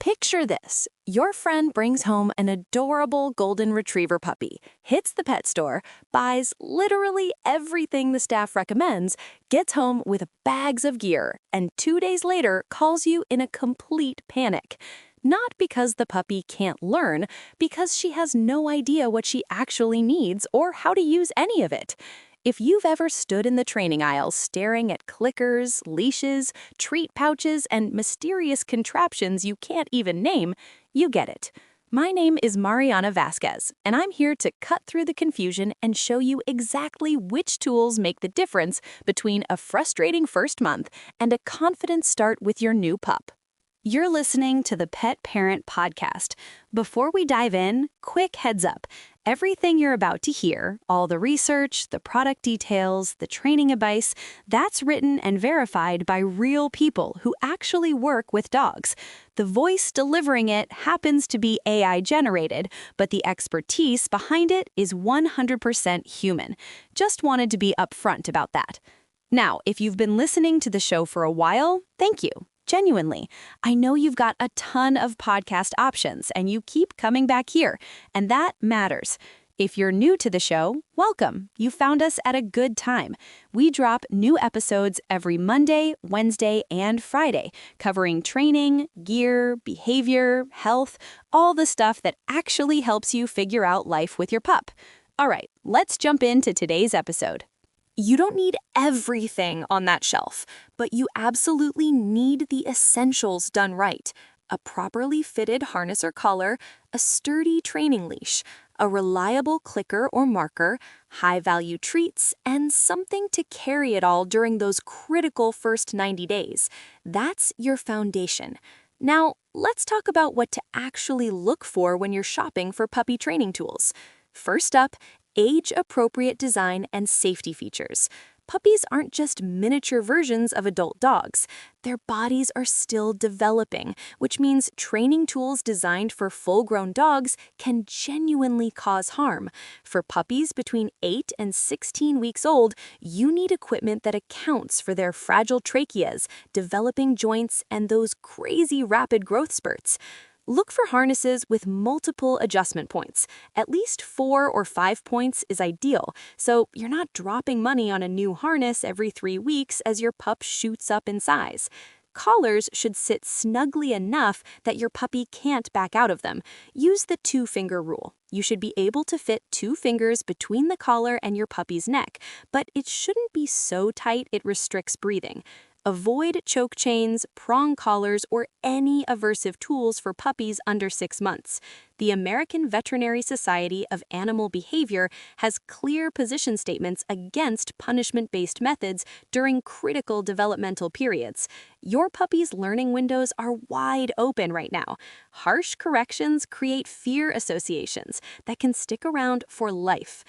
Picture this. Your friend brings home an adorable golden retriever puppy, hits the pet store, buys literally everything the staff recommends, gets home with bags of gear, and 2 days later calls you in a complete panic. Not because the puppy can't learn, because she has no idea what she actually needs or how to use any of it. If you've ever stood in the training aisle staring at clickers, leashes, treat pouches, and mysterious contraptions you can't even name, you get it. My name is Mariana Vasquez, and I'm here to cut through the confusion and show you exactly which tools make the difference between a frustrating first month and a confident start with your new pup. You're listening to the Pet Parent Podcast. Before we dive in, quick heads up. Everything you're about to hear, all the research, the product details, the training advice, that's written and verified by real people who actually work with dogs. The voice delivering it happens to be AI generated, but the expertise behind it is 100% human. Just wanted to be upfront about that. Now, if you've been listening to the show for a while, thank you. Genuinely, I know you've got a ton of podcast options and you keep coming back here, and that matters. If you're new to the show, welcome. You found us at a good time. We drop new episodes every Monday, Wednesday, and Friday, covering training, gear, behavior, health, all the stuff that actually helps you figure out life with your pup. All right, let's jump into today's episode. You don't need everything on that shelf, but you absolutely need the essentials done right. A properly fitted harness or collar, a sturdy training leash, a reliable clicker or marker, high-value treats, and something to carry it all during those critical first 90 days. That's your foundation. Now, let's talk about what to actually look for when you're shopping for puppy training tools. First up, age-appropriate design and safety features. Puppies aren't just miniature versions of adult dogs. Their bodies are still developing, which means training tools designed for full-grown dogs can genuinely cause harm. For puppies between 8 and 16 weeks old, you need equipment that accounts for their fragile tracheas, developing joints, and those crazy rapid growth spurts. Look for harnesses with multiple adjustment points. At least 4 or 5 points is ideal, so you're not dropping money on a new harness every 3 weeks as your pup shoots up in size. Collars should sit snugly enough that your puppy can't back out of them. Use the 2-finger rule. You should be able to fit 2 fingers between the collar and your puppy's neck, but it shouldn't be so tight it restricts breathing. Avoid choke chains, prong collars, or any aversive tools for puppies under 6 months. The American Veterinary Society of Animal Behavior has clear position statements against punishment-based methods during critical developmental periods. Your puppy's learning windows are wide open right now. Harsh corrections create fear associations that can stick around for life.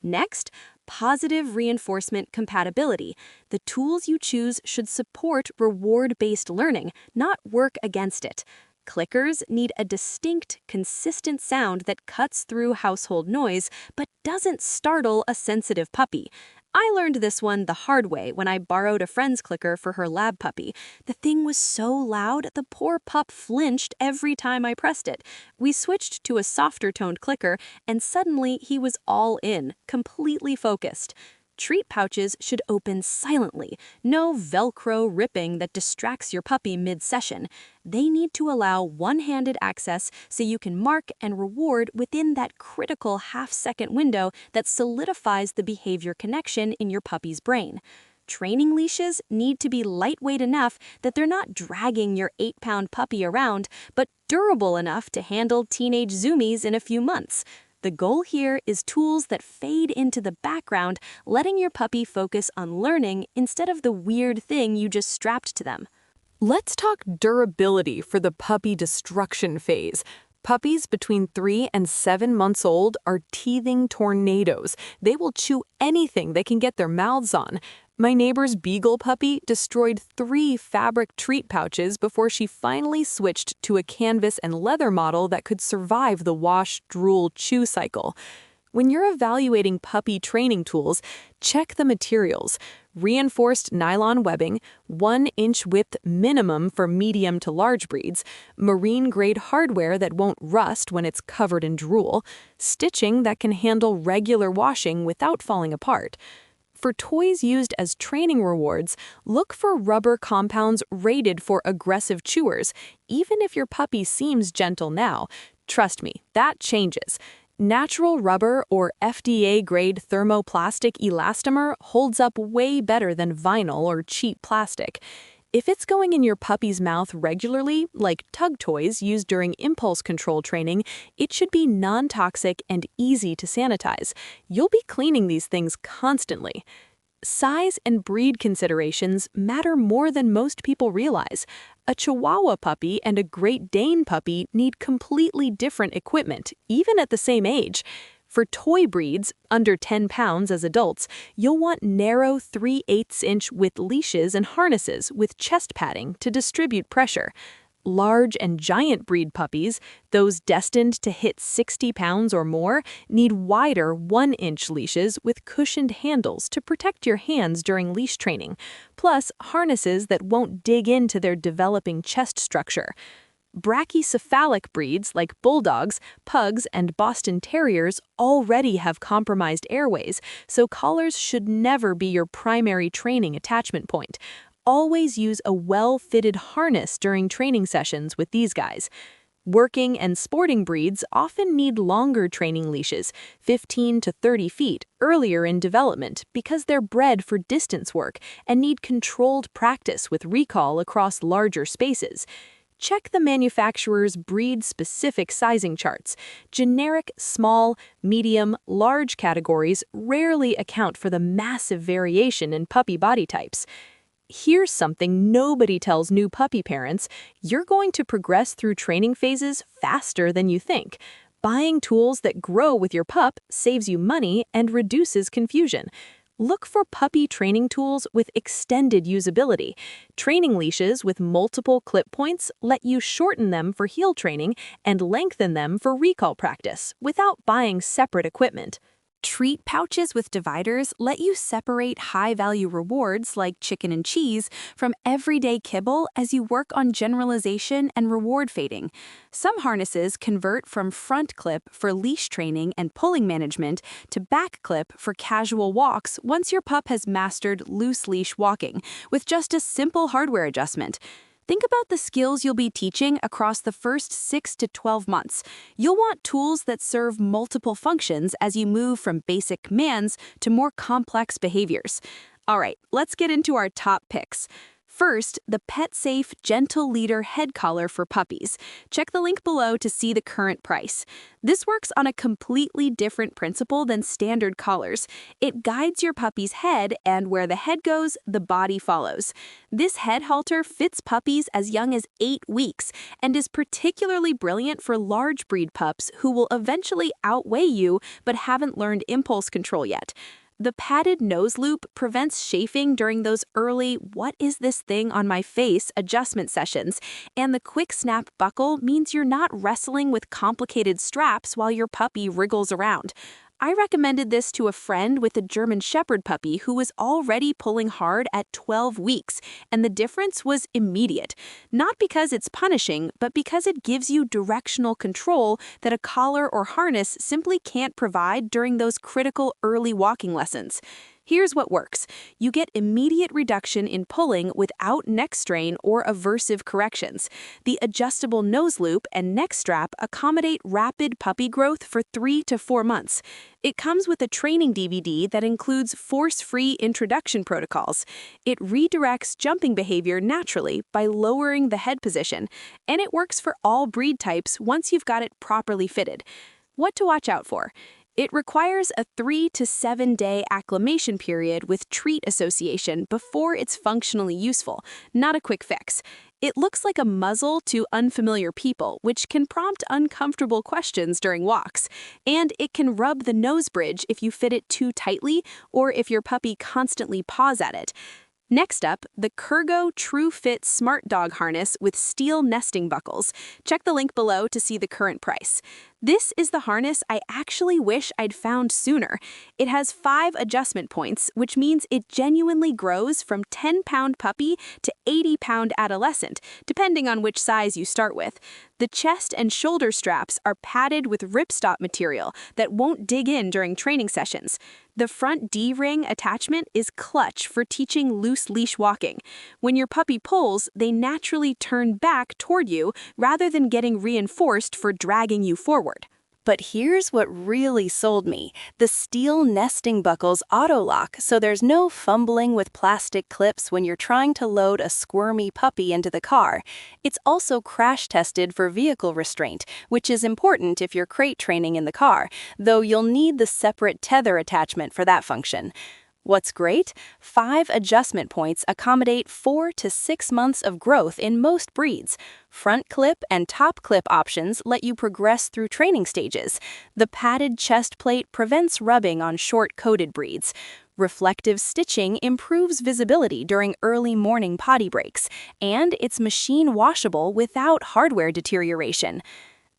Next, positive reinforcement compatibility. The tools you choose should support reward-based learning, not work against it. Clickers need a distinct, consistent sound that cuts through household noise but doesn't startle a sensitive puppy. I learned this one the hard way when I borrowed a friend's clicker for her lab puppy. The thing was so loud, the poor pup flinched every time I pressed it. We switched to a softer-toned clicker, and suddenly he was all in, completely focused. Treat pouches should open silently, no Velcro ripping that distracts your puppy mid-session. They need to allow one-handed access so you can mark and reward within that critical half-second window that solidifies the behavior connection in your puppy's brain. Training leashes need to be lightweight enough that they're not dragging your 8-pound puppy around, but durable enough to handle teenage zoomies in a few months. The goal here is tools that fade into the background, letting your puppy focus on learning instead of the weird thing you just strapped to them. Let's talk durability for the puppy destruction phase. Puppies between 3 and 7 months old are teething tornadoes. They will chew anything they can get their mouths on. My neighbor's beagle puppy destroyed 3 fabric treat pouches before she finally switched to a canvas and leather model that could survive the wash, drool, chew cycle. When you're evaluating puppy training tools, check the materials. Reinforced nylon webbing, 1-inch width minimum for medium to large breeds, marine-grade hardware that won't rust when it's covered in drool, stitching that can handle regular washing without falling apart. For toys used as training rewards, look for rubber compounds rated for aggressive chewers, even if your puppy seems gentle now. Trust me, that changes. Natural rubber or FDA-grade thermoplastic elastomer holds up way better than vinyl or cheap plastic. If it's going in your puppy's mouth regularly, like tug toys used during impulse control training, it should be non-toxic and easy to sanitize. You'll be cleaning these things constantly. Size and breed considerations matter more than most people realize. A Chihuahua puppy and a Great Dane puppy need completely different equipment, even at the same age. For toy breeds, under 10 pounds as adults, you'll want narrow 3/8-inch width leashes and harnesses with chest padding to distribute pressure. Large and giant breed puppies, those destined to hit 60 pounds or more, need wider 1-inch leashes with cushioned handles to protect your hands during leash training, plus harnesses that won't dig into their developing chest structure. Brachycephalic breeds like bulldogs, pugs, and Boston Terriers already have compromised airways, so collars should never be your primary training attachment point. Always use a well-fitted harness during training sessions with these guys. Working and sporting breeds often need longer training leashes, 15 to 30 feet, earlier in development because they're bred for distance work and need controlled practice with recall across larger spaces. Check the manufacturer's breed-specific sizing charts. Generic, small, medium, large categories rarely account for the massive variation in puppy body types. Here's something nobody tells new puppy parents: you're going to progress through training phases faster than you think. Buying tools that grow with your pup saves you money and reduces confusion. Look for puppy training tools with extended usability. Training leashes with multiple clip points let you shorten them for heel training and lengthen them for recall practice without buying separate equipment. Treat pouches with dividers let you separate high-value rewards like chicken and cheese from everyday kibble as you work on generalization and reward fading. Some harnesses convert from front clip for leash training and pulling management to back clip for casual walks once your pup has mastered loose leash walking with just a simple hardware adjustment. Think about the skills you'll be teaching across the first 6 to 12 months. You'll want tools that serve multiple functions as you move from basic commands to more complex behaviors. All right, let's get into our top picks. First, the PetSafe Gentle Leader Head Collar for puppies. Check the link below to see the current price. This works on a completely different principle than standard collars. It guides your puppy's head, and where the head goes, the body follows. This head halter fits puppies as young as 8 weeks and is particularly brilliant for large breed pups who will eventually outweigh you but haven't learned impulse control yet. The padded nose loop prevents chafing during those early "what is this thing on my face" adjustment sessions, and the quick snap buckle means you're not wrestling with complicated straps while your puppy wriggles around. I recommended this to a friend with a German Shepherd puppy who was already pulling hard at 12 weeks, and the difference was immediate. Not because it's punishing, but because it gives you directional control that a collar or harness simply can't provide during those critical early walking lessons. Here's what works. You get immediate reduction in pulling without neck strain or aversive corrections. The adjustable nose loop and neck strap accommodate rapid puppy growth for 3 to 4 months. It comes with a training DVD that includes force-free introduction protocols. It redirects jumping behavior naturally by lowering the head position, and it works for all breed types once you've got it properly fitted. What to watch out for? It requires a 3 to 7 day acclimation period with treat association before it's functionally useful, not a quick fix. It looks like a muzzle to unfamiliar people, which can prompt uncomfortable questions during walks. And it can rub the nose bridge if you fit it too tightly or if your puppy constantly paws at it. Next up, the Kurgo True Fit Smart Dog Harness with steel nesting buckles. Check the link below to see the current price. This is the harness I actually wish I'd found sooner. It has 5 adjustment points, which means it genuinely grows from 10-pound puppy to 80-pound adolescent, depending on which size you start with. The chest and shoulder straps are padded with ripstop material that won't dig in during training sessions. The front D-ring attachment is clutch for teaching loose leash walking. When your puppy pulls, they naturally turn back toward you rather than getting reinforced for dragging you forward. But here's what really sold me. The steel nesting buckles auto-lock, so there's no fumbling with plastic clips when you're trying to load a squirmy puppy into the car. It's also crash-tested for vehicle restraint, which is important if you're crate training in the car, though you'll need the separate tether attachment for that function. What's great? 5 adjustment points accommodate 4 to 6 months of growth in most breeds. Front clip and top clip options let you progress through training stages. The padded chest plate prevents rubbing on short-coated breeds. Reflective stitching improves visibility during early morning potty breaks, and it's machine washable without hardware deterioration.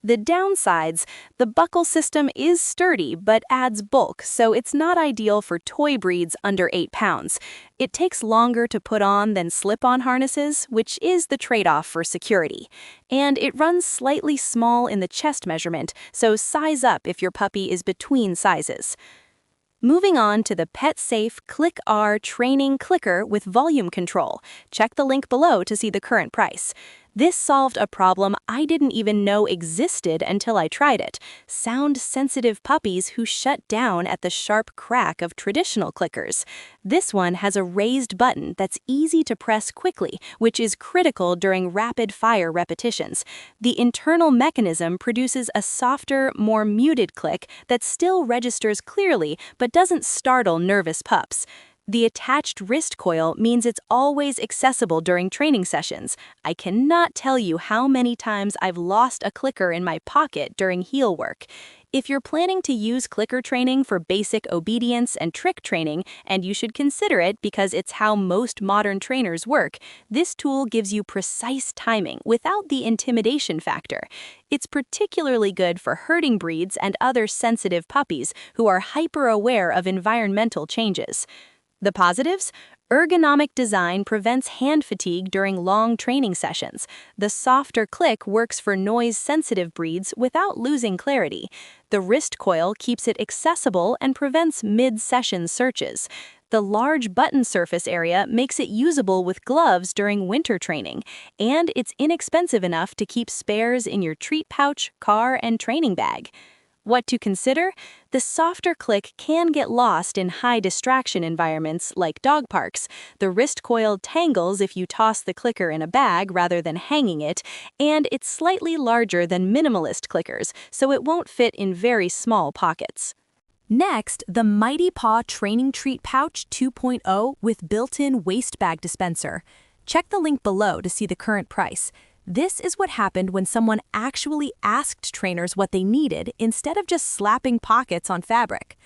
The downsides: the buckle system is sturdy but adds bulk, so it's not ideal for toy breeds under 8 pounds. It takes longer to put on than slip-on harnesses, which is the trade-off for security. And it runs slightly small in the chest measurement, so size up if your puppy is between sizes. Moving on to the PetSafe Click R Training Clicker with volume control. Check the link below to see the current price. This solved a problem I didn't even know existed until I tried it: sound-sensitive puppies who shut down at the sharp crack of traditional clickers. This one has a raised button that's easy to press quickly, which is critical during rapid-fire repetitions. The internal mechanism produces a softer, more muted click that still registers clearly but doesn't startle nervous pups. The attached wrist coil means it's always accessible during training sessions. I cannot tell you how many times I've lost a clicker in my pocket during heel work. If you're planning to use clicker training for basic obedience and trick training, and you should consider it because it's how most modern trainers work, this tool gives you precise timing without the intimidation factor. It's particularly good for herding breeds and other sensitive puppies who are hyper-aware of environmental changes. The positives? Ergonomic design prevents hand fatigue during long training sessions. The softer click works for noise-sensitive breeds without losing clarity. The wrist coil keeps it accessible and prevents mid-session searches. The large button surface area makes it usable with gloves during winter training, and it's inexpensive enough to keep spares in your treat pouch, car, and training bag. What to consider? The softer click can get lost in high distraction environments like dog parks. The wrist coil tangles if you toss the clicker in a bag rather than hanging it, and it's slightly larger than minimalist clickers, so it won't fit in very small pockets. Next, the Mighty Paw Training Treat Pouch 2.0 with built-in waste bag dispenser. Check the link below to see the current price. This is what happened when someone actually asked trainers what they needed instead of just slapping pockets on fabric.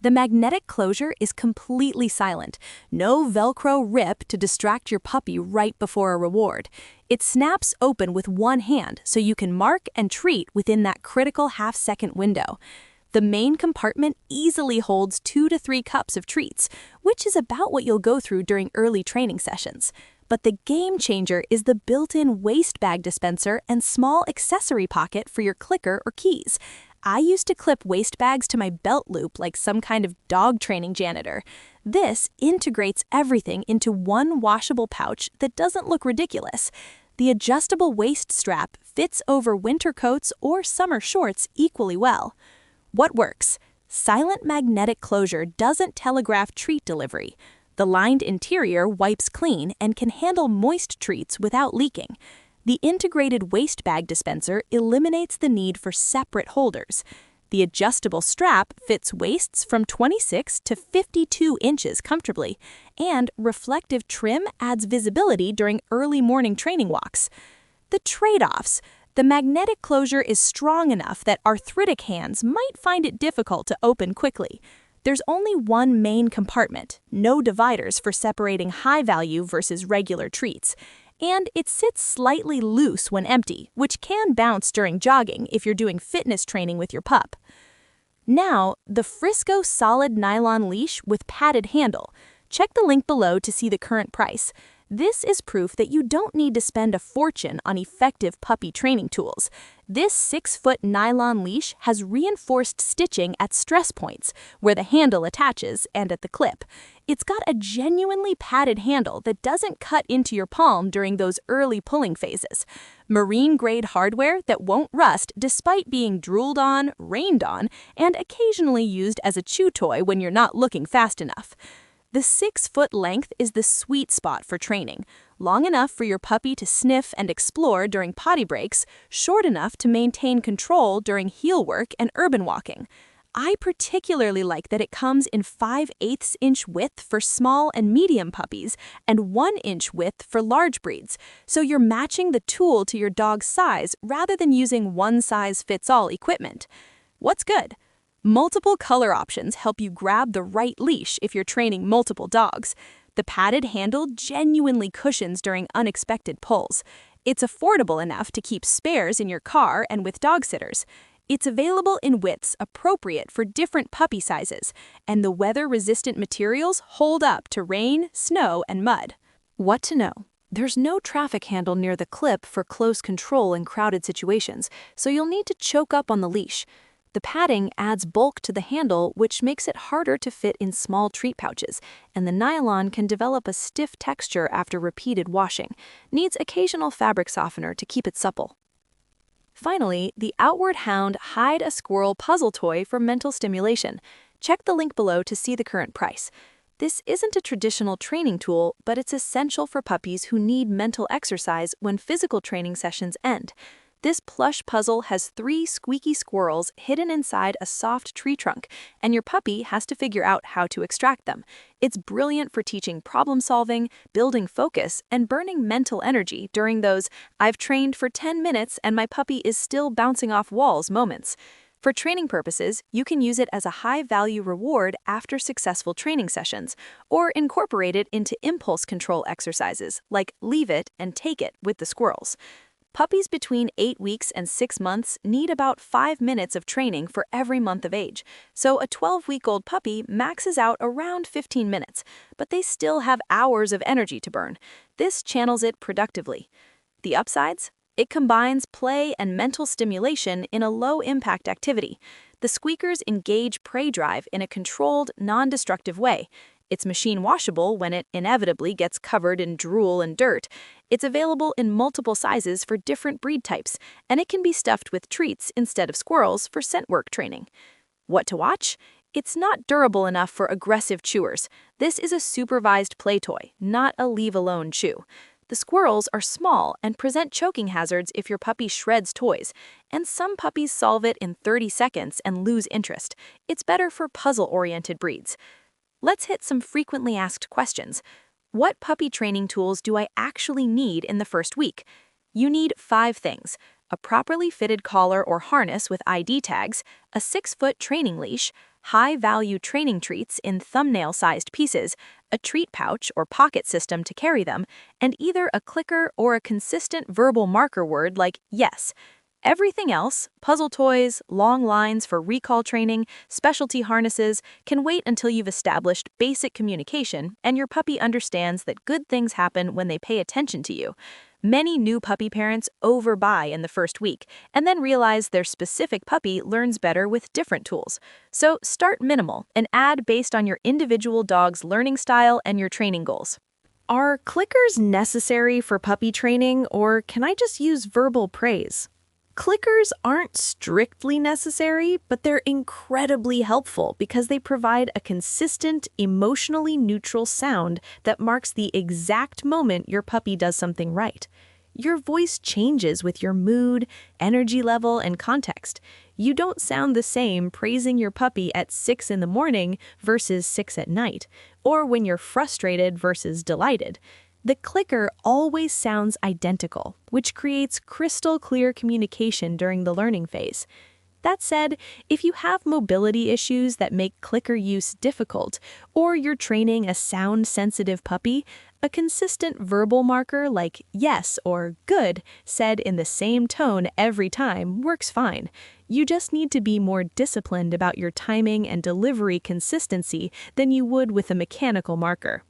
The magnetic closure is completely silent. No Velcro rip to distract your puppy right before a reward. It snaps open with one hand so you can mark and treat within that critical half-second window. The main compartment easily holds 2 to 3 cups of treats, which is about what you'll go through during early training sessions. But the game changer is the built-in waste bag dispenser and small accessory pocket for your clicker or keys. I used to clip waste bags to my belt loop like some kind of dog training janitor. This integrates everything into one washable pouch that doesn't look ridiculous. The adjustable waist strap fits over winter coats or summer shorts equally well. What works? Silent magnetic closure doesn't telegraph treat delivery. The lined interior wipes clean and can handle moist treats without leaking. The integrated waste bag dispenser eliminates the need for separate holders. The adjustable strap fits waists from 26 to 52 inches comfortably, and reflective trim adds visibility during early morning training walks. The trade-offs: the magnetic closure is strong enough that arthritic hands might find it difficult to open quickly. There's only one main compartment, no dividers for separating high value versus regular treats. And it sits slightly loose when empty, which can bounce during jogging if you're doing fitness training with your pup. Now, the Frisco solid nylon leash with padded handle. Check the link below to see the current price. This is proof that you don't need to spend a fortune on effective puppy training tools. This 6-foot nylon leash has reinforced stitching at stress points, where the handle attaches, and at the clip. It's got a genuinely padded handle that doesn't cut into your palm during those early pulling phases. Marine-grade hardware that won't rust despite being drooled on, rained on, and occasionally used as a chew toy when you're not looking fast enough. The 6-foot length is the sweet spot for training, long enough for your puppy to sniff and explore during potty breaks, short enough to maintain control during heel work and urban walking. I particularly like that it comes in 5/8 inch width for small and medium puppies and 1 inch width for large breeds, so you're matching the tool to your dog's size rather than using one-size-fits-all equipment. What's good? Multiple color options help you grab the right leash if you're training multiple dogs. The padded handle genuinely cushions during unexpected pulls. It's affordable enough to keep spares in your car and with dog sitters. It's available in widths appropriate for different puppy sizes, and the weather-resistant materials hold up to rain, snow, and mud. What to know? There's no traffic handle near the clip for close control in crowded situations, so you'll need to choke up on the leash. The padding adds bulk to the handle, which makes it harder to fit in small treat pouches, and the nylon can develop a stiff texture after repeated washing. Needs occasional fabric softener to keep it supple. Finally, the Outward Hound Hide a Squirrel puzzle toy for mental stimulation. Check the link below to see the current price. This isn't a traditional training tool, but it's essential for puppies who need mental exercise when physical training sessions end. This plush puzzle has 3 squeaky squirrels hidden inside a soft tree trunk, and your puppy has to figure out how to extract them. It's brilliant for teaching problem solving, building focus, and burning mental energy during those "I've trained for 10 minutes and my puppy is still bouncing off walls" moments. For training purposes, you can use it as a high-value reward after successful training sessions, or incorporate it into impulse control exercises like leave it and take it with the squirrels. Puppies between 8 weeks and 6 months need about 5 minutes of training for every month of age, so a 12-week-old puppy maxes out around 15 minutes, but they still have hours of energy to burn. This channels it productively. The upsides? It combines play and mental stimulation in a low-impact activity. The squeakers engage prey drive in a controlled, non-destructive way. It's machine washable when it inevitably gets covered in drool and dirt. It's available in multiple sizes for different breed types, and it can be stuffed with treats instead of squirrels for scent work training. What to watch? It's not durable enough for aggressive chewers. This is a supervised play toy, not a leave-alone chew. The squirrels are small and present choking hazards if your puppy shreds toys, and some puppies solve it in 30 seconds and lose interest. It's better for puzzle-oriented breeds. Let's hit some frequently asked questions. What puppy training tools do I actually need in the first week? You need 5 things: a properly fitted collar or harness with ID tags, a 6-foot training leash, high-value training treats in thumbnail-sized pieces, a treat pouch or pocket system to carry them, and either a clicker or a consistent verbal marker word like yes. Everything else, puzzle toys, long lines for recall training, specialty harnesses, can wait until you've established basic communication and your puppy understands that good things happen when they pay attention to you. Many new puppy parents overbuy in the first week and then realize their specific puppy learns better with different tools. So start minimal and add based on your individual dog's learning style and your training goals. Are clickers necessary for puppy training, or can I just use verbal praise? Clickers aren't strictly necessary, but they're incredibly helpful because they provide a consistent, emotionally neutral sound that marks the exact moment your puppy does something right. Your voice changes with your mood, energy level, and context. You don't sound the same praising your puppy at 6 in the morning versus 6 at night, or when you're frustrated versus delighted. The clicker always sounds identical, which creates crystal clear communication during the learning phase. That said, if you have mobility issues that make clicker use difficult, or you're training a sound-sensitive puppy, a consistent verbal marker like yes or good said in the same tone every time works fine. You just need to be more disciplined about your timing and delivery consistency than you would with a mechanical marker.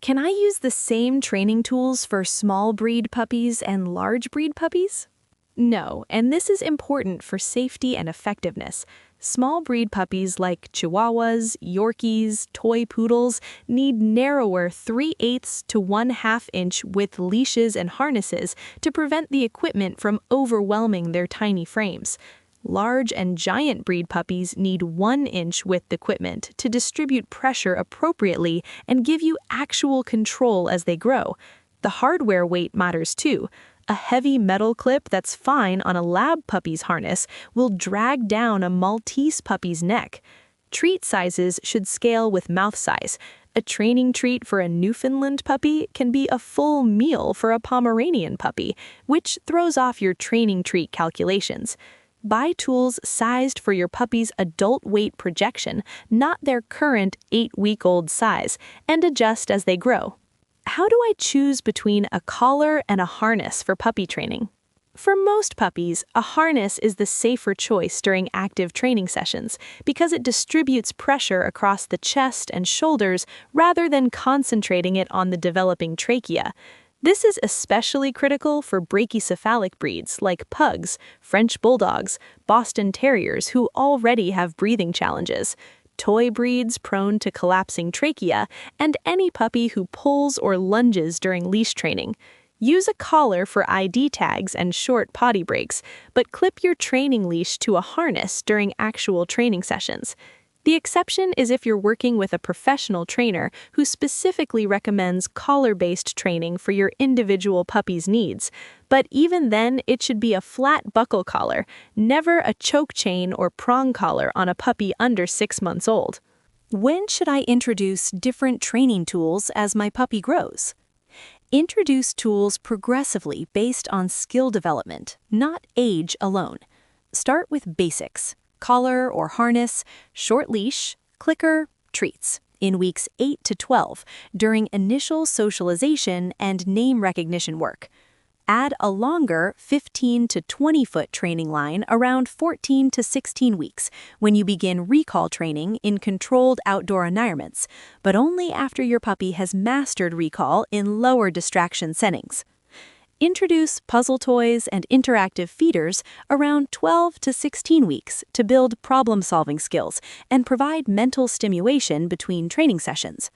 Can I use the same training tools for small breed puppies and large breed puppies? No, and this is important for safety and effectiveness. Small breed puppies like Chihuahuas, Yorkies, toy poodles need narrower 3/8 to 1/2 inch width leashes and harnesses to prevent the equipment from overwhelming their tiny frames. Large and giant breed puppies need 1-inch width equipment to distribute pressure appropriately and give you actual control as they grow. The hardware weight matters too. A heavy metal clip that's fine on a lab puppy's harness will drag down a Maltese puppy's neck. Treat sizes should scale with mouth size. A training treat for a Newfoundland puppy can be a full meal for a Pomeranian puppy, which throws off your training treat calculations. Buy tools sized for your puppy's adult weight projection, not their current 8-week-old size, and adjust as they grow. How do I choose between a collar and a harness for puppy training? For most puppies, a harness is the safer choice during active training sessions because it distributes pressure across the chest and shoulders rather than concentrating it on the developing trachea. This is especially critical for brachycephalic breeds like pugs, French bulldogs, Boston terriers who already have breathing challenges, toy breeds prone to collapsing trachea, and any puppy who pulls or lunges during leash training. Use a collar for ID tags and short potty breaks, but clip your training leash to a harness during actual training sessions. The exception is if you're working with a professional trainer who specifically recommends collar-based training for your individual puppy's needs. But even then, it should be a flat buckle collar, never a choke chain or prong collar on a puppy under 6 months old. When should I introduce different training tools as my puppy grows? Introduce tools progressively based on skill development, not age alone. Start with basics. Collar or harness, short leash, clicker, treats in weeks 8 to 12 during initial socialization and name recognition work. Add a longer 15 to 20-foot training line around 14 to 16 weeks when you begin recall training in controlled outdoor environments, but only after your puppy has mastered recall in lower distraction settings. Introduce puzzle toys and interactive feeders around 12 to 16 weeks to build problem-solving skills and provide mental stimulation between training sessions.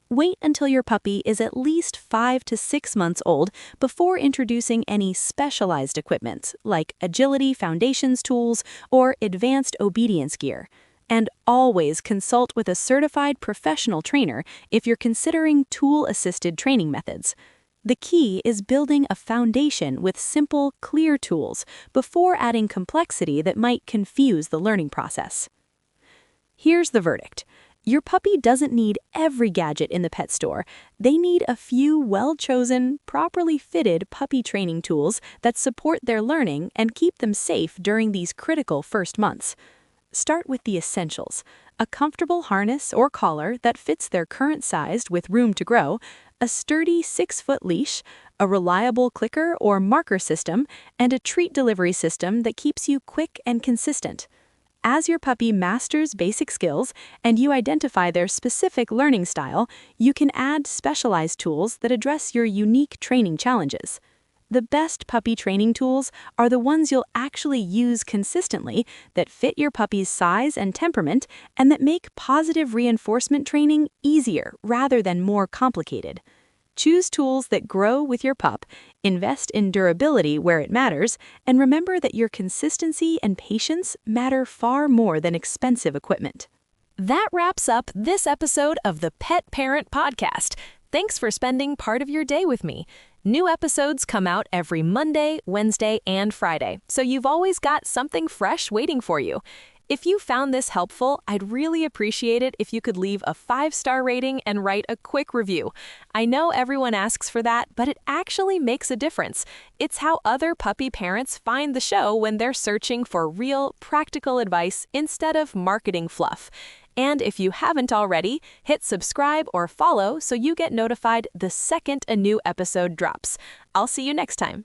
Wait until your puppy is at least 5 to 6 months old before introducing any specialized equipment like agility foundations tools or advanced obedience gear. And always consult with a certified professional trainer if you're considering tool-assisted training methods. The key is building a foundation with simple, clear tools before adding complexity that might confuse the learning process. Here's the verdict. Your puppy doesn't need every gadget in the pet store. They need a few well-chosen, properly fitted puppy training tools that support their learning and keep them safe during these critical first months. Start with the essentials: a comfortable harness or collar that fits their current size with room to grow, a sturdy 6-foot leash, a reliable clicker or marker system, and a treat delivery system that keeps you quick and consistent. As your puppy masters basic skills and you identify their specific learning style, you can add specialized tools that address your unique training challenges. The best puppy training tools are the ones you'll actually use consistently, that fit your puppy's size and temperament, and that make positive reinforcement training easier rather than more complicated. Choose tools that grow with your pup, invest in durability where it matters, and remember that your consistency and patience matter far more than expensive equipment. That wraps up this episode of the Pet Parent Podcast. Thanks for spending part of your day with me. New episodes come out every Monday, Wednesday, and Friday, so you've always got something fresh waiting for you. If you found this helpful, I'd really appreciate it if you could leave a 5-star rating and write a quick review. I know everyone asks for that, but it actually makes a difference. It's how other puppy parents find the show when they're searching for real, practical advice instead of marketing fluff. And if you haven't already, hit subscribe or follow so you get notified the second a new episode drops. I'll see you next time.